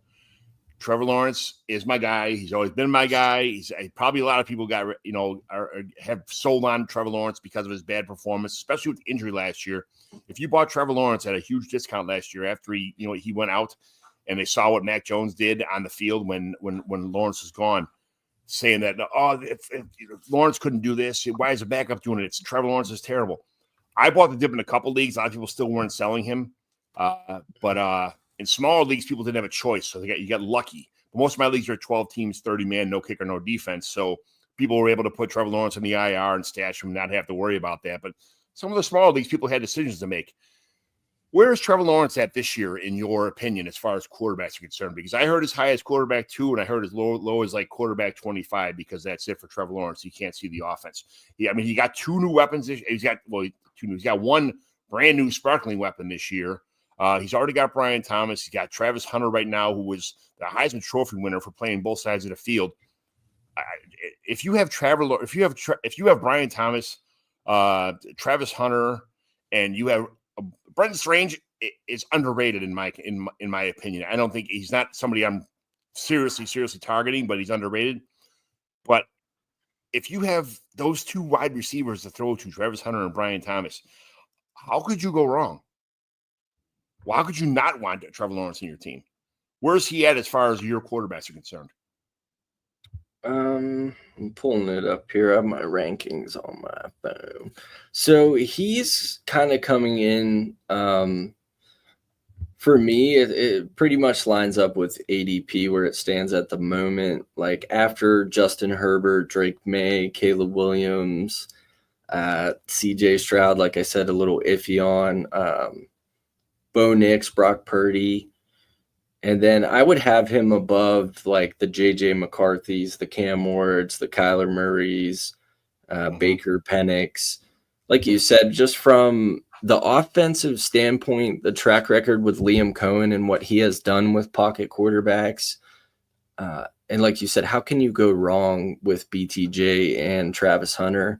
Trevor Lawrence is my guy. He's always been my guy. Probably a lot of people have sold on Trevor Lawrence because of his bad performance, especially with the injury last year. If you bought Trevor Lawrence at a huge discount last year after he went out, and they saw what Mac Jones did on the field when Lawrence was gone, saying that, if Lawrence couldn't do this, why is the backup doing it? It's Trevor Lawrence is terrible. I bought the dip in a couple leagues. A lot of people still weren't selling him. But in smaller leagues, people didn't have a choice. So you got lucky. But most of my leagues are 12 teams, 30 man, no kicker, no defense. So people were able to put Trevor Lawrence in the IR and stash him and not have to worry about that. But some of the smaller leagues, people had decisions to make. Where is Trevor Lawrence at this year, in your opinion, as far as quarterbacks are concerned? Because I heard as high as quarterback 2, and I heard as low as quarterback 25, because that's it for Trevor Lawrence. You can't see the offense. He got 2 new weapons. He's got one brand new sparkling weapon this year. He's already got Brian Thomas. He's got Travis Hunter right now, who was the Heisman Trophy winner for playing both sides of the field. If you have Brian Thomas, Travis Hunter, and you have Brendan Strange, is underrated in my opinion. I don't think he's not somebody I'm seriously targeting, but he's underrated. But if you have those two wide receivers to throw to, Travis Hunter and Brian Thomas, how could you go wrong? Why could you not want Trevor Lawrence in your team? Where's he at as far as your quarterbacks are concerned? I'm pulling it up here. I have my rankings on my phone. So he's kind of coming in. For me, it pretty much lines up with ADP where it stands at the moment. Like after Justin Herbert, Drake May, Caleb Williams, CJ Stroud, like I said, a little iffy on. Bo Nix, Brock Purdy. And then I would have him above like the JJ McCarthy's, the Cam Wards, the Kyler Murray's, Baker Penix. Like you said, just from the offensive standpoint, the track record with Liam Cohen and what he has done with pocket quarterbacks. And like you said, how can you go wrong with BTJ and Travis Hunter?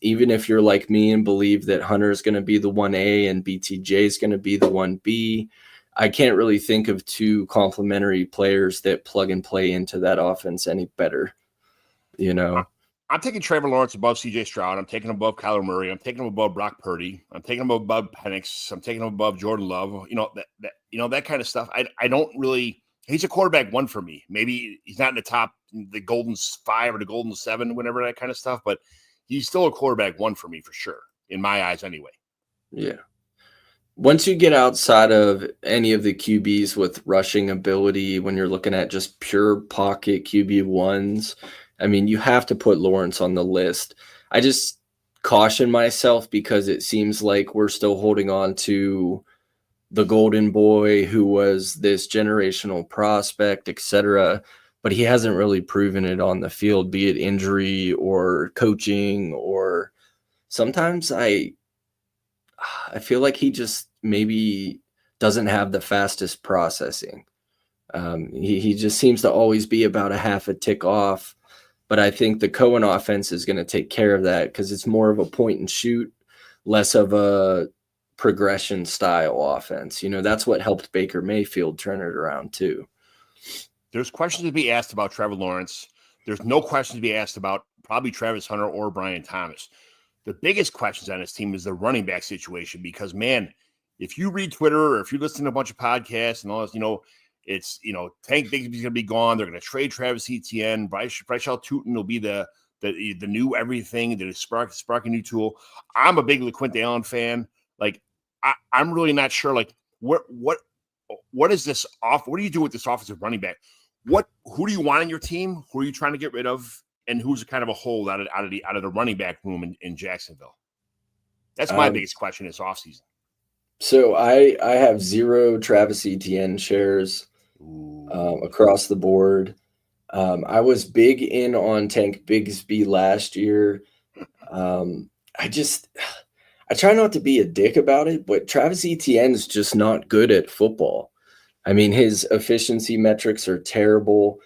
Even if you're like me and believe that Hunter is going to be the 1A and BTJ is going to be the 1B, I can't really think of two complementary players that plug and play into that offense any better. You know, I'm taking Trevor Lawrence above CJ Stroud. I'm taking him above Kyler Murray. I'm taking him above Brock Purdy. I'm taking him above Penix. I'm taking him above Jordan Love. That kind of stuff. I don't really. He's a quarterback one for me. Maybe he's not in the top, the golden 5 or the golden 7, whatever, that kind of stuff. But he's still a quarterback one for me for sure, in my eyes anyway. Yeah. Once you get outside of any of the QBs with rushing ability, when you're looking at just pure pocket QB ones, I mean, you have to put Lawrence on the list. I just caution myself because it seems like we're still holding on to the golden boy who was this generational prospect, etc. But he hasn't really proven it on the field, be it injury or coaching, or sometimes I feel like he just maybe doesn't have the fastest processing. He just seems to always be about a half a tick off. But I think the Cohen offense is going to take care of that because it's more of a point and shoot, less of a progression style offense. You know, that's what helped Baker Mayfield turn it around too. There's questions to be asked about Trevor Lawrence. There's no questions to be asked about probably Travis Hunter or Brian Thomas. The biggest questions on this team is the running back situation because, man, if you read Twitter or if you listen to a bunch of podcasts and all this, it's, Tank Bigsby's going to be gone. They're going to trade Travis Etienne. Bryce Tootin will be the new everything, the sparking new tool. I'm a big LaQuinte Allen fan. Like, I'm really not sure, like, what is this off? What do you do with this offensive running back? Who do you want on your team? Who are you trying to get rid of? And who's kind of a hold out of the running back room in Jacksonville? That's my biggest question this offseason. So I have 0 Travis Etienne shares across the board. I was big in on Tank Bigsby last year. I try not to be a dick about it, but Travis Etienne is just not good at football. I mean, his efficiency metrics are terrible.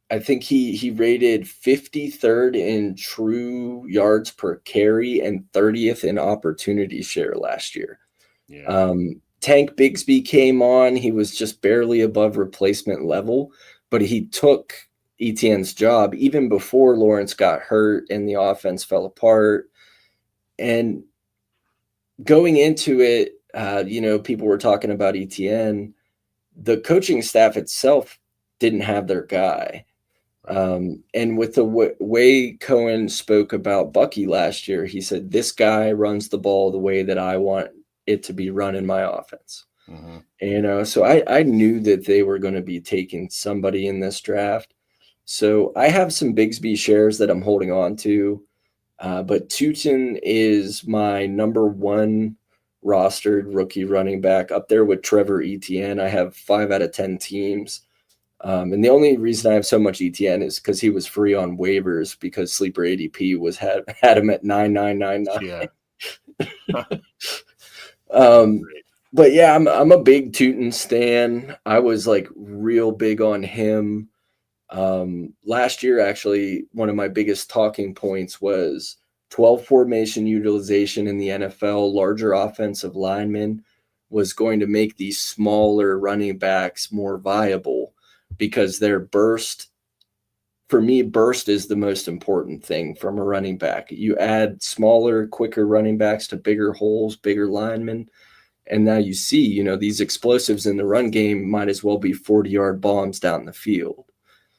I think he rated 53rd in true yards per carry and 30th in opportunity share last year. Yeah. Tank Bigsby came on. He was just barely above replacement level, but he took Etienne's job even before Lawrence got hurt and the offense fell apart. And going into it, people were talking about Etienne. The coaching staff itself didn't have their guy. And with the way Cohen spoke about Bucky last year, he said, this guy runs the ball the way that I want it to be run in my offense. Mm-hmm. So I knew that they were going to be taking somebody in this draft. So I have some Bigsby shares that I'm holding on to. But Tootin is my number 1 rostered rookie running back up there with Trevor Etienne. I have 5 out of 10 teams. And the only reason I have so much Etienne is because he was free on waivers because Sleeper ADP had him at 9999. Yeah. But yeah, I'm a big Tootin stan. I was like real big on him. Last year, actually, one of my biggest talking points was 12 formation utilization in the NFL, larger offensive linemen, was going to make these smaller running backs more viable because their burst, for me, burst is the most important thing from a running back. You add smaller, quicker running backs to bigger holes, bigger linemen, and now you see, you know, these explosives in the run game might as well be 40-yard bombs down the field.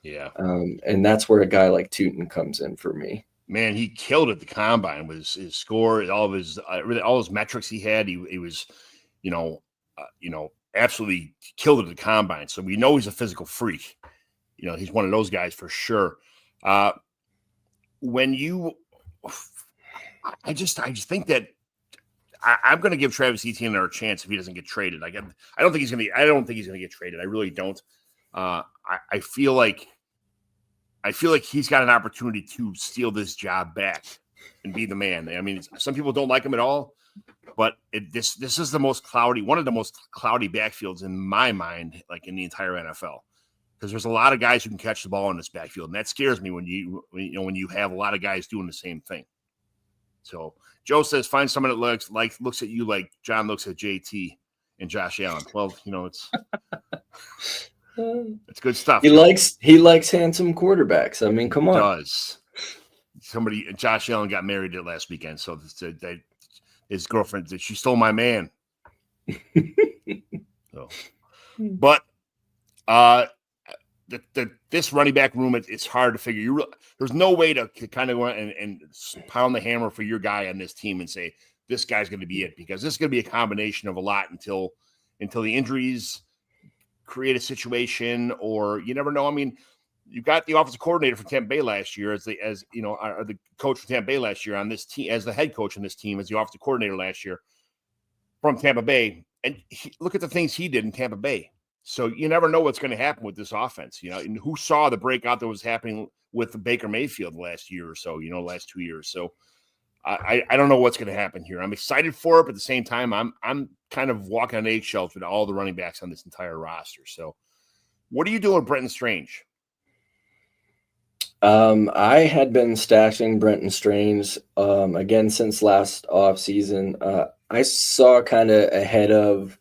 Yeah. And that's where a guy like Tootin comes in for me. Man, he killed at the combine with his score, all of his really all his metrics he had. He was, absolutely killed at the combine. So we know he's a physical freak. You know, he's one of those guys for sure. I just think that I'm going to give Travis Etienne another chance if he doesn't get traded. I don't think he's going to get traded. I really don't. I feel like he's got an opportunity to steal this job back and be the man. I mean, some people don't like him at all, but this is one of the most cloudy backfields in my mind, like in the entire NFL, because there's a lot of guys who can catch the ball in this backfield, and that scares me when you have a lot of guys doing the same thing. So Joe says, find someone that looks at you like John looks at JT and Josh Allen. Well, it's. It's good stuff. He likes handsome quarterbacks. I mean, come on. Does. Josh Allen got married last weekend, so his girlfriend, she stole my man. So, but this running back room, it's hard to figure. There's no way to kind of go and pound the hammer for your guy on this team and say this guy's going to be it, because this is going to be a combination of a lot until the injuries create a situation, or you never know. I mean, you got the offensive coordinator for Tampa Bay last year or the coach for Tampa Bay last year on this team, as the head coach on this team, as the offensive coordinator last year from Tampa Bay. And look at the things he did in Tampa Bay. So you never know what's going to happen with this offense, and who saw the breakout that was happening with Baker Mayfield last year or so, last 2 years. So I don't know what's going to happen here. I'm excited for it, but at the same time, I'm kind of walking on eggshells with all the running backs on this entire roster. So what are you doing with Brenton Strange? I had been stashing Brenton Strange again since last offseason. I saw kind of ahead of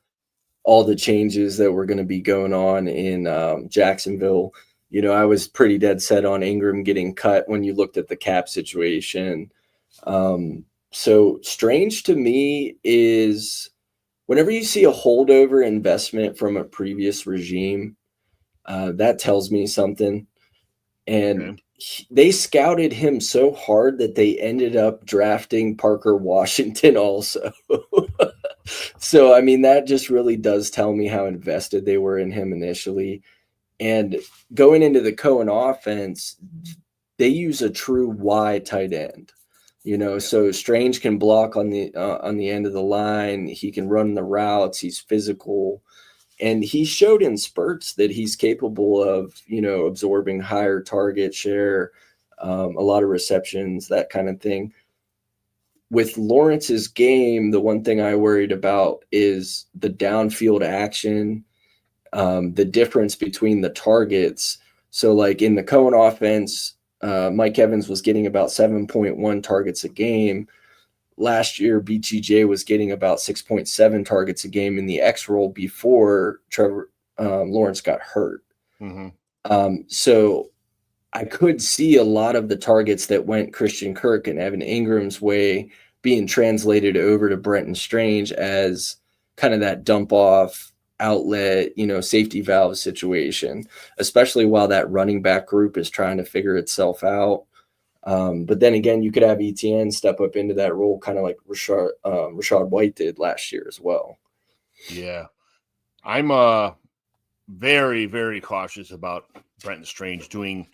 all the changes that were going to be going on in Jacksonville. I was pretty dead set on Ingram getting cut when you looked at the cap situation. So Strange to me is whenever you see a holdover investment from a previous regime, that tells me something. And they scouted him so hard that they ended up drafting Parker Washington also. So, I mean, that just really does tell me how invested they were in him initially. And going into the Cohen offense, they use a true Y tight end. So Strange can block on the end of the line. He can run the routes. He's physical. And he showed in spurts that he's capable of, absorbing higher target share, a lot of receptions, that kind of thing. With Lawrence's game, the one thing I worried about is the downfield action, the difference between the targets. So like in the Cohen offense, Mike Evans was getting about 7.1 targets a game. Last year, BTJ was getting about 6.7 targets a game in the X role before Trevor Lawrence got hurt. Mm-hmm. So I could see a lot of the targets that went Christian Kirk and Evan Ingram's way being translated over to Brenton Strange as kind of that dump off outlet, safety valve situation, especially while that running back group is trying to figure itself out. But then again, you could have Etienne step up into that role, kind of like Rachaad White did last year as well. Yeah. I'm very, very cautious about Brenton Strange doing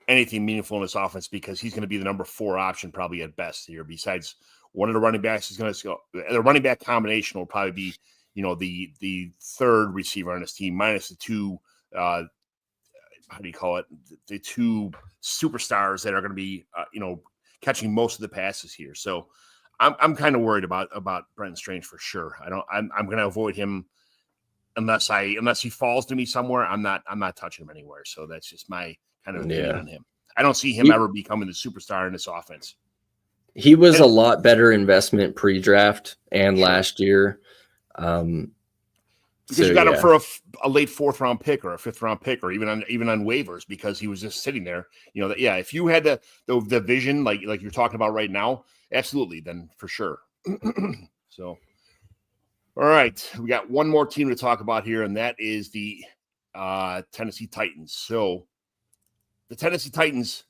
anything meaningful in this offense, because he's going to be the number 4 option probably at best here. Besides one of the running backs is going to go. The running back combination will probably be, the third receiver on this team, minus the two, how do you call it? The two superstars that are going to be, catching most of the passes here. So I'm kind of worried about Brenton Strange for sure. I'm going to avoid him unless he falls to me somewhere. I'm not touching him anywhere. So that's just my kind of opinion on him. I don't see him ever becoming the superstar in this offense. He was a lot better investment pre-draft and last year. Because you got him for a late 4th round pick or a 5th round pick, or even on waivers, because he was just sitting there. If you had the vision like you're talking about right now, absolutely, then for sure. So, all right, we got one more team to talk about here, and that is the Tennessee Titans. So, the Tennessee Titans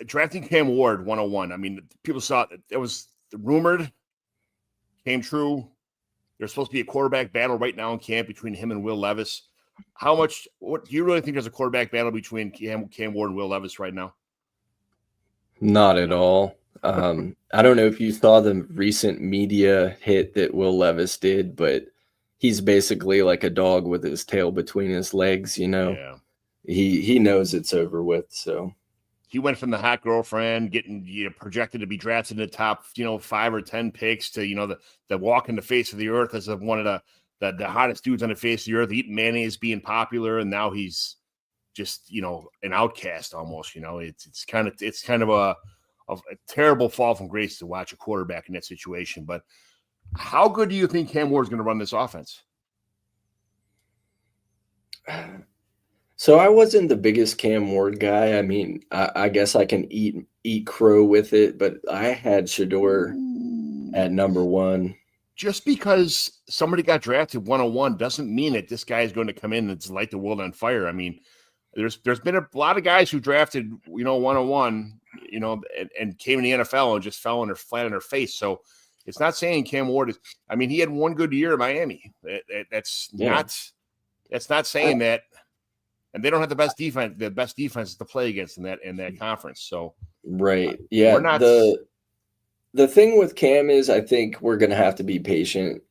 drafting Cam Ward 101. I mean, people saw it was rumored, came true. There's supposed to be a quarterback battle right now in camp between him and Will Levis. What do you really think there's a quarterback battle between Cam Ward and Will Levis right now? Not at all. I don't know if you saw the recent media hit that Will Levis did, but he's basically like a dog with his tail between his legs, Yeah. He knows it's over with, so. He went from the hot girlfriend getting projected to be drafted in the top 5 or 10 picks to the walk in the face of the earth as one of the hottest dudes on the face of the earth, eating mayonnaise, being popular, and now he's just an outcast almost. It's kind of a terrible fall from grace to watch a quarterback in that situation. But how good do you think Cam Ward is going to run this offense? So I wasn't the biggest Cam Ward guy. I mean, I guess I can eat crow with it, but I had Shedeur at number 1. Just because somebody got drafted 101 doesn't mean that this guy is going to come in and light the world on fire. I mean, there's been a lot of guys who drafted 101, and came in the NFL and just fell flat on their face. So it's not saying Cam Ward is. I mean, he had one good year in Miami. That's not saying that. And they don't have the best defense to play against in that conference. So right, yeah. The thing with Cam is, I think we're going to have to be patient.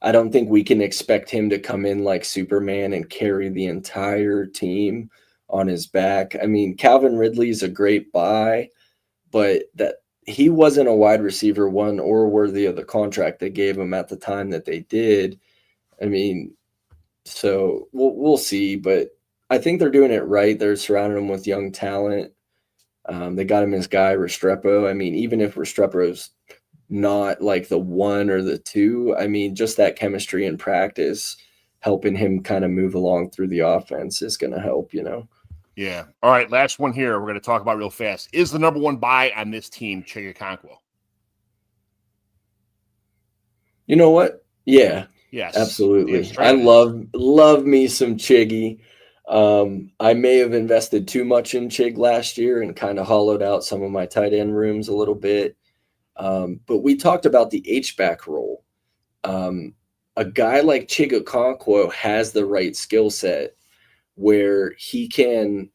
I don't think we can expect him to come in like Superman and carry the entire team on his back. I mean, Calvin Ridley is a great buy, but that he wasn't a wide receiver 1 or worthy of the contract they gave him at the time that they did. I mean, so we'll see, but I think they're doing it right. They're surrounding him with young talent. They got him his guy, Restrepo. I mean, even if Restrepo's not like the 1 or the 2, I mean, just that chemistry in practice, helping him kind of move along through the offense is going to help, Yeah. All right, last one here we're going to talk about real fast. Is the number 1 buy on this team Chigakonkwo? You know what? Yeah. Yes. Absolutely. I love me some Chiggy. I may have invested too much in Chig last year and kind of hollowed out some of my tight end rooms a little bit. But we talked about the H-back role. A guy like Chigakonkwo has the right skill set where he can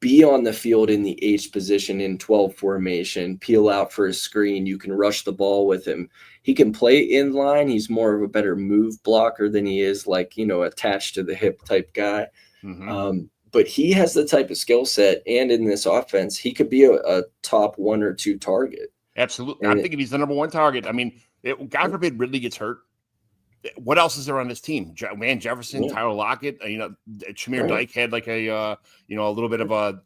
be on the field in the H position in 12 formation, peel out for a screen. You can rush the ball with him. He can play in line. He's more of a better move blocker than he is attached to the hip type guy. Mm-hmm. But he has the type of skill set, and in this offense, he could be a top 1 or 2 target. Absolutely. I'm thinking he's the number 1 target. I mean, God forbid Ridley gets hurt. What else is there on this team? Van Jefferson, Tyler Lockett, Shamir Dyke had like a little bit of a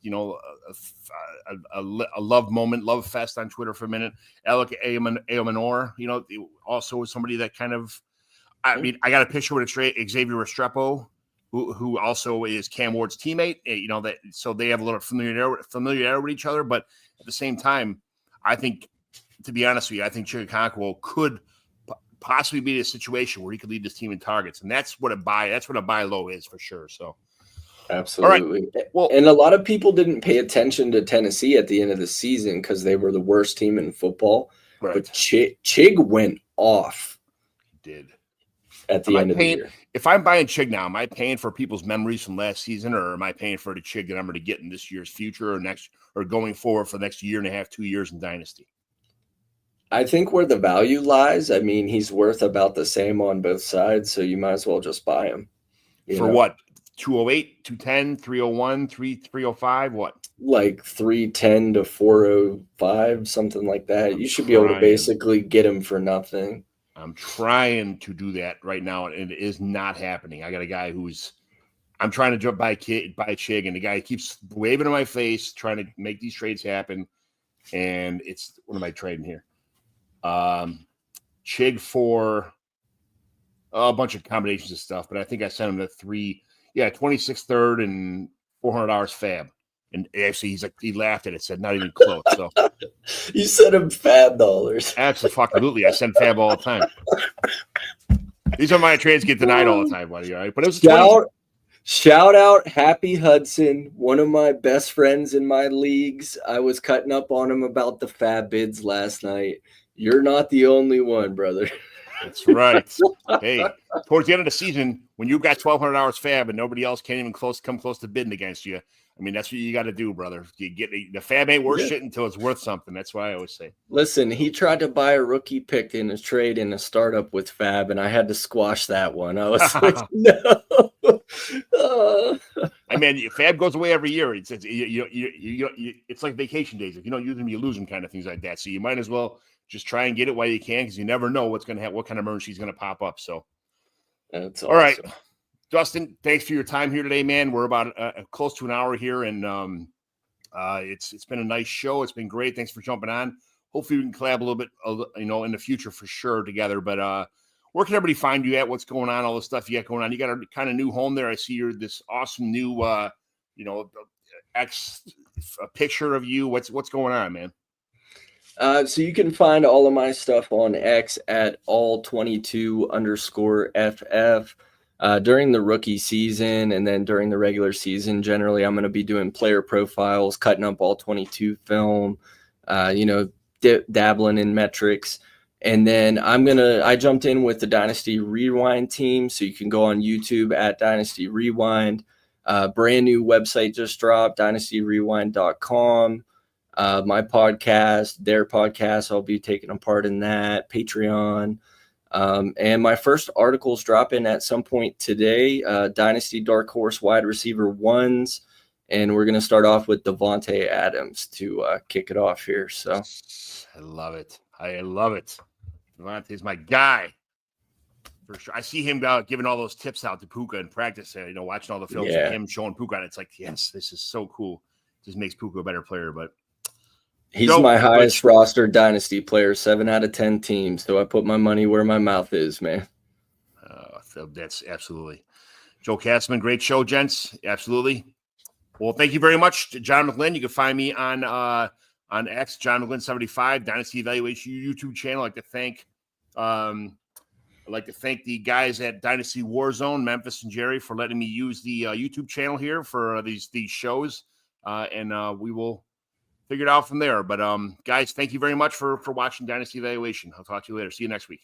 love moment, love fest on Twitter for a minute. Alec Aomanor, also was somebody that kind of, I mean, I got a picture with Xavier Restrepo, who also is Cam Ward's teammate, so they have a little familiarity with each other. But at the same time, I think, to be honest with you, I think Chigakonkwo could possibly be in a situation where he could lead this team in targets. And that's what a buy low is for sure. So absolutely. Right. Well, and a lot of people didn't pay attention to Tennessee at the end of the season because they were the worst team in football. Right. But Chig went off. He did. At the end of the year. If I'm buying Chig now, am I paying for people's memories from last season, or am I paying for the Chig that I'm going to get in this year's future or going forward for the next year and a half, 2 years in Dynasty? I think where the value lies, I mean, he's worth about the same on both sides, so you might as well just buy him. For what? 208, 210, 301, 305, what? Like 310 to 405, something like that. You should be able to basically get him for nothing. I'm trying to do that right now, and it is not happening. I got a guy I'm trying to buy Chig, and the guy keeps waving in my face, trying to make these trades happen. and it's what am I trading here? Chig for a bunch of combinations of stuff, but I think I sent him the 26 third and $400 fab. And actually, he laughed at it, said not even close. So you sent him fab dollars. Absolutely, I send fab all the time. These are my trades get denied all the time, buddy. All right, but it was shout out Happy Hudson, one of my best friends in my leagues. I was cutting up on him about the fab bids last night. You're not the only one, brother. That's right. Hey, towards the end of the season, when you got $1,200 fab and nobody else can't even come close to bidding against you, I mean, that's what you got to do, brother. You get the fab ain't worth shit until it's worth something. That's why I always say. Listen, he tried to buy a rookie pick in a trade in a startup with fab, and I had to squash that one. I was like, no. I mean, fab goes away every year. It's like vacation days. If you don't use them, you lose them, kind of things like that. So you might as well just try and get it while you can, because you never know what's going to what kind of emergency is going to pop up. So that's awesome. All right. Dustin, thanks for your time here today, man. We're about close to an hour here, and it's been a nice show. It's been great. Thanks for jumping on. Hopefully we can collab a little bit, in the future for sure together. But where can everybody find you at? What's going on? All the stuff you got going on. You got a kind of new home there. I see you're this awesome new, X picture of you. What's going on, man? So you can find all of my stuff on X at all22_FF. During the rookie season and then during the regular season, generally I'm going to be doing player profiles, cutting up all 22 film, dabbling in metrics. And then I jumped in with the Dynasty Rewind team. So you can go on YouTube at Dynasty Rewind. Brand new website just dropped, dynastyrewind.com. My podcast, their podcast, I'll be taking a part in that, Patreon. And my first article's dropping at some point today, Dynasty Dark Horse wide receiver ones. And we're going to start off with Devontae Adams to kick it off here. So I love it. Devontae's my guy. For sure. I see him giving all those tips out to Puka in practice, watching all the films of him showing Puka. And it's like, yes, this is so cool. Just makes Puka a better player, but he's my highest roster Dynasty player, 7 out of 10 teams. So I put my money where my mouth is, man. That's absolutely. Joe Castman, great show, gents. Absolutely. Well, thank you very much to John McGlynn. You can find me on X JohnMcGlynn75, Dynasty Evaluation YouTube channel. I'd like to thank the guys at Dynasty Warzone, Memphis and Jerry, for letting me use the YouTube channel here for these shows. And we will figure it out from there. But guys, thank you very much for watching Dynasty Evaluation. I'll talk to you later. See you next week.